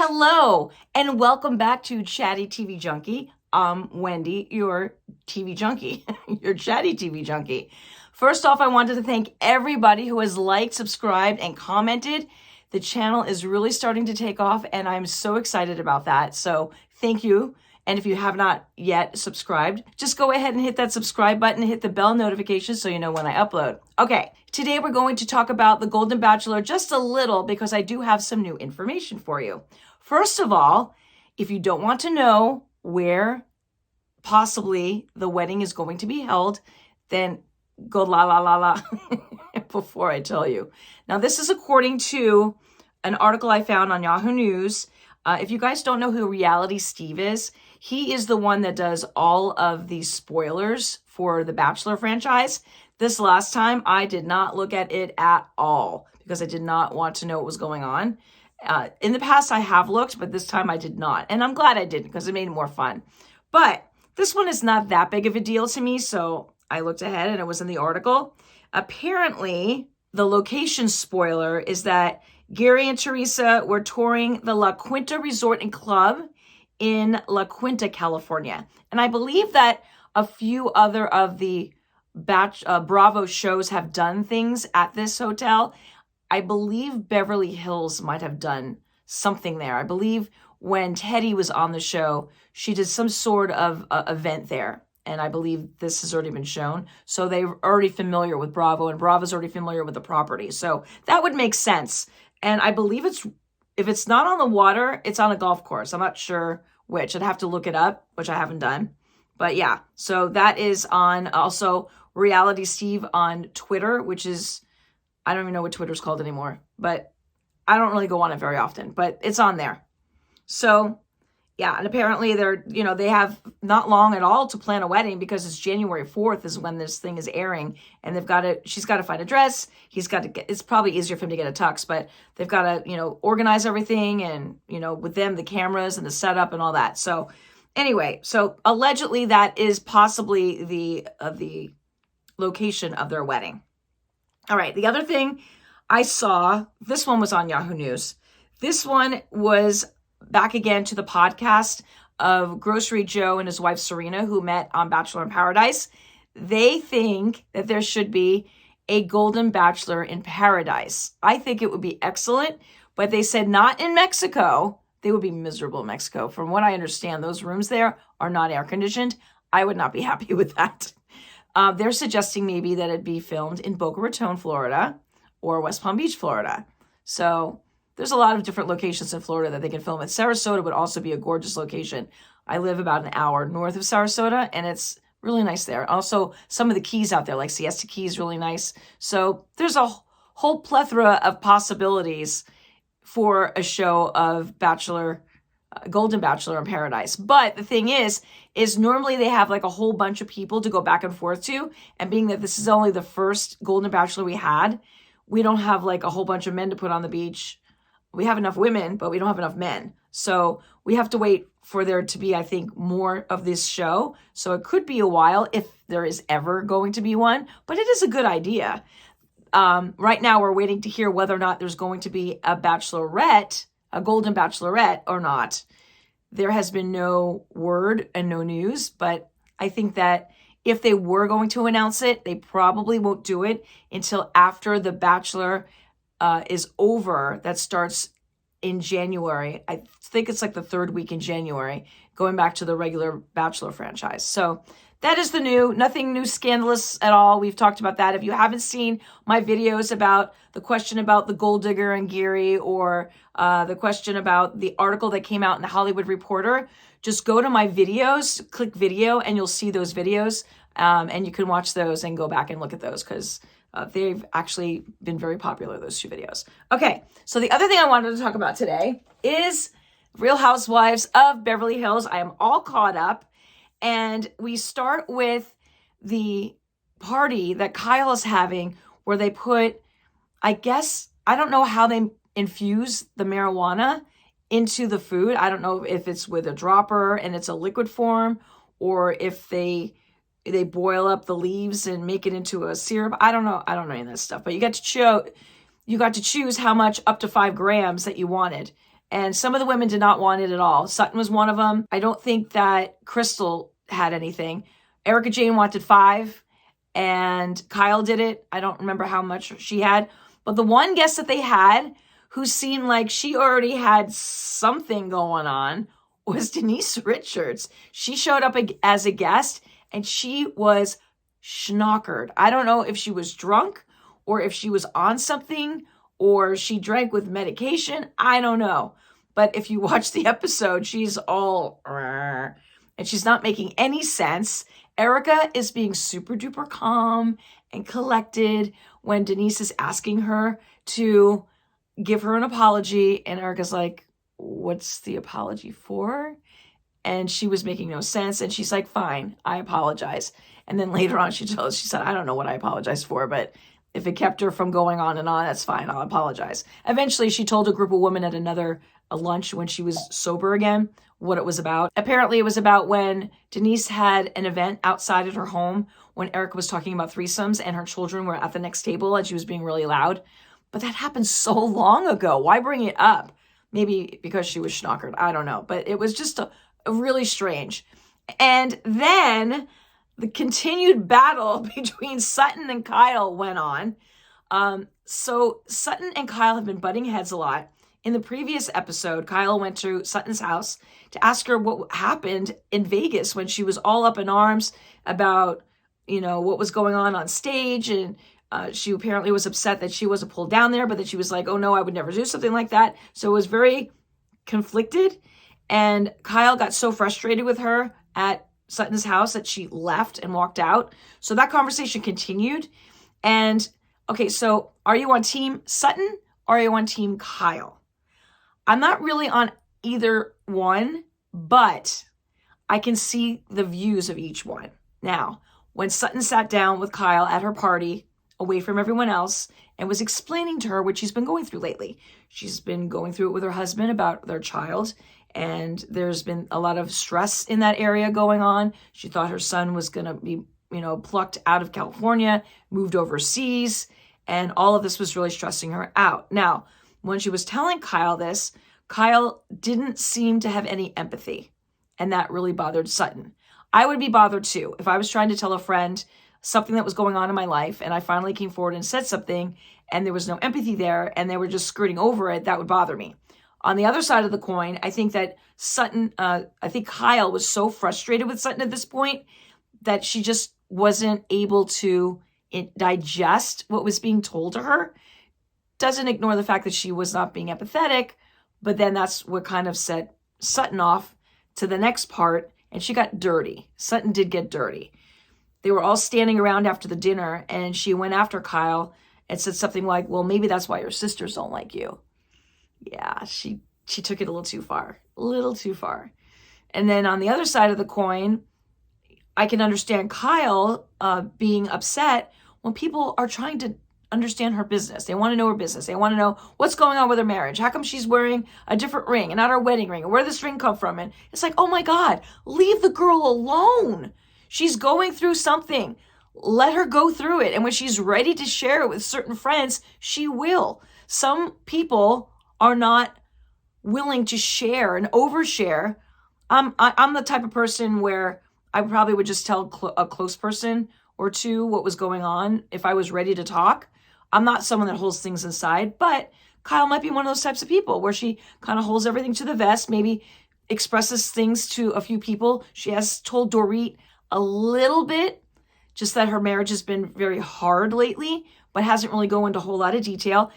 Hello, and welcome back to Chatty TV Junkie. I'm Wendy, your TV junkie, your Chatty TV junkie. First off, I wanted to thank everybody who has liked, subscribed, and commented. The channel is really starting to take off, and I'm so excited about that. So thank you. And if you have not yet subscribed, just go ahead and hit that subscribe button, hit the bell notification so you know when I upload. Okay, today we're going to talk about the Golden Bachelor just a little because I do have some new information for you. First of all, if you don't want to know where possibly the wedding is going to be held, then go la la la la before I tell you. Now, this is according to an article I found on Yahoo News. If you guys don't know who Reality Steve is, he is the one that does all of the spoilers for the Bachelor franchise. This last time, I did not look at it at all because I did not want to know what was going on. In the past, I have looked, but this time I did not. And I'm glad I didn't because it made it more fun. But this one is not that big of a deal to me, so I looked ahead and it was in the article. Apparently, the location spoiler is that Gary and Teresa were touring the La Quinta Resort and Club in La Quinta, California. And I believe that a few other of the Bravo shows have done things at this hotel. I believe Beverly Hills might have done something there. I believe when Teddy was on the show, she did some sort of event there. And I believe this has already been shown. So they're already familiar with Bravo, and Bravo's already familiar with the property. So that would make sense. And I believe if it's not on the water, it's on a golf course. I'm not sure which. I'd have to look it up, which I haven't done. But yeah, so that is on also Reality Steve on Twitter, which is, I don't even know what Twitter's called anymore, but I don't really go on it very often, but it's on there. So yeah, and apparently they have not long at all to plan a wedding because it's January 4th is when this thing is airing, and she's got to find a dress. It's probably easier for him to get a tux, but they've got to, organize everything and, with them, the cameras and the setup and all that. So anyway, so allegedly that is possibly the location of their wedding. All right, the other thing I saw, this one was on Yahoo News. This one was back again to the podcast of Grocery Joe and his wife Serena, who met on Bachelor in Paradise. They think that there should be a Golden Bachelor in Paradise. I think it would be excellent, but they said not in Mexico. They would be miserable in Mexico. From what I understand, those rooms there are not air conditioned. I would not be happy with that. They're suggesting maybe that it be filmed in Boca Raton, Florida, or West Palm Beach, Florida. So there's a lot of different locations in Florida that they can film at. Sarasota would also be a gorgeous location. I live about an hour north of Sarasota, and it's really nice there. Also, some of the keys out there, like Siesta Key, is really nice. So there's a whole plethora of possibilities for a show of Golden Bachelor in Paradise. But the thing is normally they have like a whole bunch of people to go back and forth to. And being that this is only the first Golden Bachelor we had, we don't have like a whole bunch of men to put on the beach. We have enough women, but we don't have enough men. So we have to wait for there to be, I think, more of this show. So it could be a while if there is ever going to be one, but it is a good idea. Right now we're waiting to hear whether or not there's going to be a bachelorette, a Golden Bachelorette or not. There has been no word and no news, but I think that if they were going to announce it, they probably won't do it until after the Bachelor is over. That starts in January. I think it's like the third week in January, going back to the regular Bachelor franchise. So that is nothing new scandalous at all. We've talked about that. If you haven't seen my videos about the question about the gold digger and Gary, or the question about the article that came out in the Hollywood Reporter, just go to my videos, click video, and you'll see those videos. And you can watch those and go back and look at those because they've actually been very popular, those two videos. Okay, so the other thing I wanted to talk about today is Real Housewives of Beverly Hills. I am all caught up. And we start with the party that Kyle is having where they put, I don't know how they infuse the marijuana into the food. I don't know if it's with a dropper and it's a liquid form, or if they boil up the leaves and make it into a syrup. I don't know any of this stuff, but you got to choose how much, up to 5 grams, that you wanted. And some of the women did not want it at all. Sutton was one of them. I don't think that Crystal had anything. Erica Jane wanted 5, and Kyle did it. I don't remember how much she had. But the one guest that they had who seemed like she already had something going on was Denise Richards. She showed up as a guest, and she was schnockered. I don't know if she was drunk or if she was on something or she drank with medication. I don't know. But if you watch the episode, she's all, and she's not making any sense. Erica is being super duper calm and collected when Denise is asking her to give her an apology. And Erica's like, what's the apology for? And she was making no sense. And she's like, fine, I apologize. And then later on, she said, I don't know what I apologize for, but if it kept her from going on and on, that's fine. I'll apologize. Eventually, she told a group of women at a lunch when she was sober again what it was about. Apparently, it was about when Denise had an event outside at her home when Erica was talking about threesomes and her children were at the next table and she was being really loud. But that happened so long ago. Why bring it up? Maybe because she was schnockered. I don't know. But it was just a really strange. And then the continued battle between Sutton and Kyle went on. So Sutton and Kyle have been butting heads a lot. In the previous episode, Kyle went to Sutton's house to ask her what happened in Vegas when she was all up in arms about, what was going on stage. And she apparently was upset that she wasn't pulled down there, but that she was like, oh no, I would never do something like that. So it was very conflicted. And Kyle got so frustrated with her at Sutton's house that she left and walked out. So that conversation continued. And okay, so are you on team Sutton or are you on team Kyle? I'm not really on either one, but I can see the views of each one. Now, when Sutton sat down with Kyle at her party, away from everyone else, and was explaining to her what she's been going through lately. She's been going through it with her husband about their child, and there's been a lot of stress in that area going on. She thought her son was going to be, plucked out of California, moved overseas, and all of this was really stressing her out. Now, when she was telling Kyle this, Kyle didn't seem to have any empathy, and that really bothered Sutton. I would be bothered too. If I was trying to tell a friend something that was going on in my life, and I finally came forward and said something, and there was no empathy there, and they were just skirting over it, that would bother me. On the other side of the coin, I think that Kyle was so frustrated with Sutton at this point that she just wasn't able to digest what was being told to her. Doesn't ignore the fact that she was not being empathetic, but then that's what kind of set Sutton off to the next part, and she got dirty. Sutton did get dirty. They were all standing around after the dinner, and she went after Kyle and said something like, well, maybe that's why your sisters don't like you. Yeah, she took it a little too far. And then on the other side of the coin, I can understand Kyle being upset when people are trying to understand her business. They want to know her business. They want to know what's going on with her marriage. How come she's wearing a different ring and not her wedding ring? And where did this ring come from? And it's like, oh my God, leave the girl alone. She's going through something. Let her go through it. And when she's ready to share it with certain friends, she will. Some people are not willing to share and overshare. I'm the type of person where I probably would just tell a close person or two what was going on if I was ready to talk. I'm not someone that holds things inside, but Kyle might be one of those types of people where she kind of holds everything to the vest, maybe expresses things to a few people. She has told Dorit a little bit, just that her marriage has been very hard lately, but hasn't really gone into a whole lot of detail.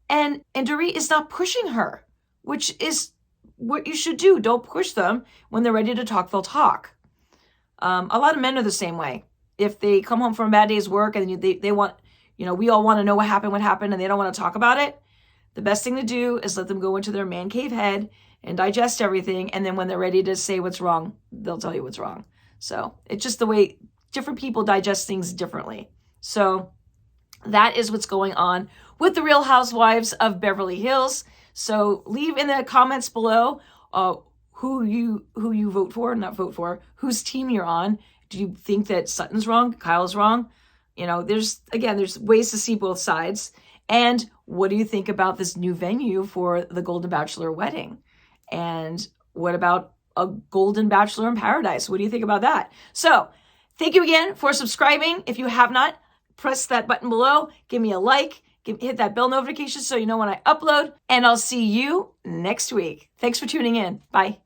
And Dorit is not pushing her, which is what you should do. Don't push them. When they're ready to talk, they'll talk. A lot of men are the same way. If they come home from a bad day's work and they want, we all want to know what happened, and they don't want to talk about it, the best thing to do is let them go into their man cave head and digest everything. And then when they're ready to say what's wrong, they'll tell you what's wrong. So it's just the way different people digest things differently. So that is what's going on with the Real Housewives of Beverly Hills. So leave in the comments below who you vote for, whose team you're on. Do you think that Sutton's wrong, Kyle's wrong? There's ways to see both sides. And what do you think about this new venue for the Golden Bachelor wedding? And what about a golden bachelor in paradise? What do you think about that? So thank you again for subscribing. If you have not, press that button below. Give me a like. Hit that bell notification so you know when I upload. And I'll see you next week. Thanks for tuning in. Bye.